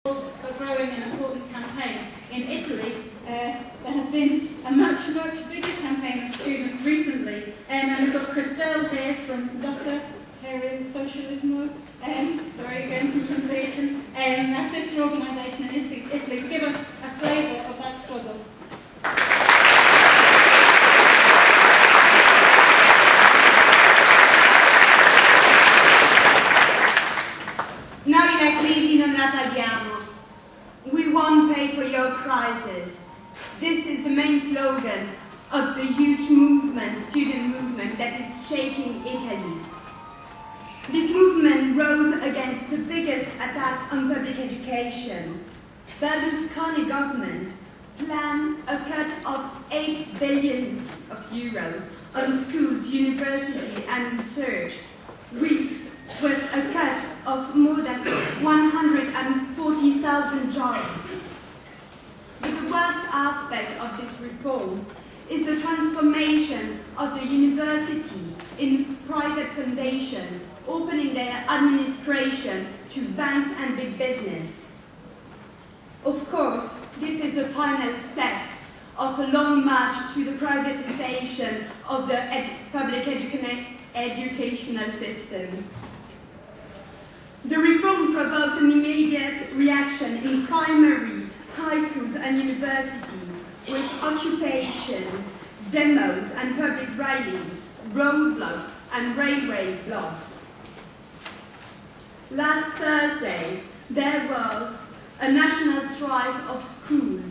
a growing and important campaign. In Italy, there has been a much bigger campaign of students recently, and we've got Christel here from Lotta, here in Socialism, sorry again for pronunciation, a sister organisation in Italy, to give us a flavour of that struggle. Noi la crisi non la paghiamo. We won't pay for your crisis. This is the main slogan of the huge movement, student movement, that is shaking Italy. This movement rose against the biggest attack on public education. Berlusconi government planned a cut of 8 billion euros on schools, university and research, with a cut of more than 140,000 jobs. But the worst aspect of this reform is the transformation of the university in private foundation, opening their administration to banks and big business. Of course, this is the final step of a long march to the privatization of the public educational system. The reform provoked an immediate reaction in primary, high schools and universities, with occupation, demos and public rallies, roadblocks and railway blocks. Last Thursday, there was a national strike of schools,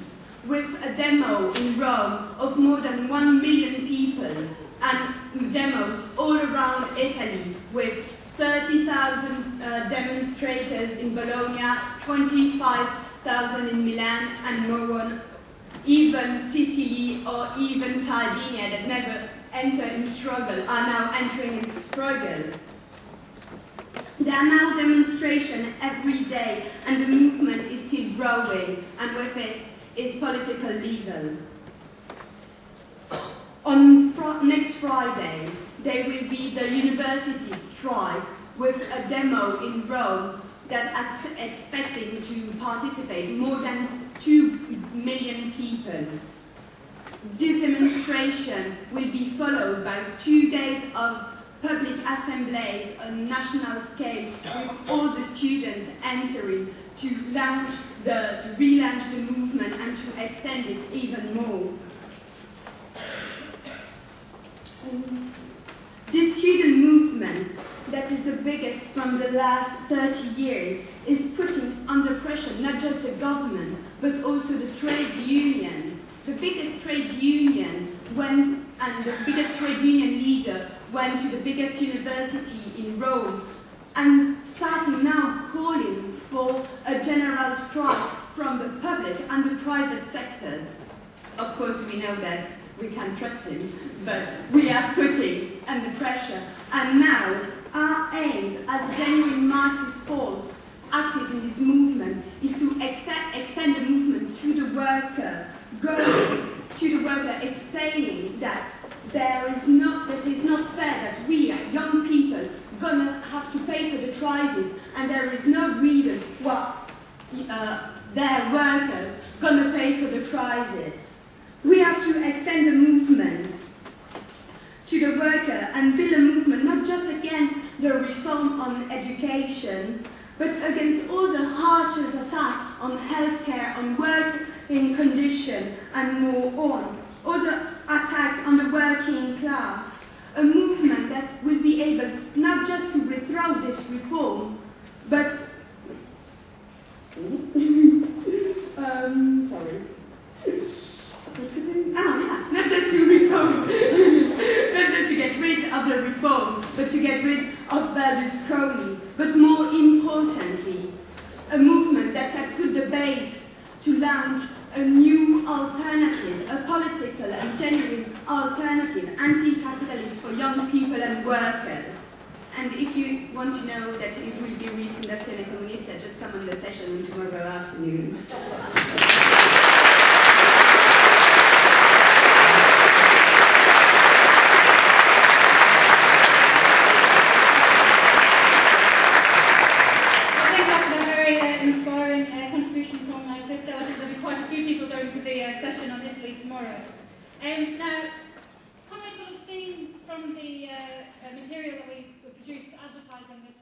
with a demo in Rome of more than 1 million people, and demos all around Italy, with 30,000 demonstrators in Bologna, 25,000 in Milan, and no one, even Sicily or even Sardinia, that never enter in struggle, are now entering in struggle. There are now demonstrations every day, and the movement is still growing, and with it is political level. On next Friday, there will be the university strike with a demo in Rome that is expecting to participate more than 2 million people. This demonstration will be followed by 2 days of public assemblies on national scale, with all the students entering to relaunch the movement and to extend it even more. This student movement, that is the biggest from the last 30 years, is putting under pressure not just the government, but also the trade unions. The biggest trade union the biggest trade union leader went to the biggest university in Rome, and starting now calling for a general strike from the public and the private sectors. Of course, we know that we can't trust him, but we are putting under pressure. And now, our aims as a genuine Marxist force active in this movement is to extend the movement to the worker, going to the worker explaining that that is not fair that we, young people, gonna have to pay for the crisis, and there is no reason why their workers gonna pay for the crisis. We have to extend the movement to the worker and build a movement not just against the reform on education, but against all the harshest attacks on healthcare, on working conditions, and more on. All the attacks on the working class. A movement that will be able not just to withdraw this reform, but not just to reform, not just to get rid of the reform, but to get rid of Berlusconi. But more importantly, a movement that can put the base to launch a new alternative, a political and genuine alternative, anti-capitalist for young people and workers. And if you want to know that it will be Rifondazione Comunista, just come on the session tomorrow afternoon. Thank you for the very inspiring tomorrow. Now, comrades will have seen from the material that we produced advertising this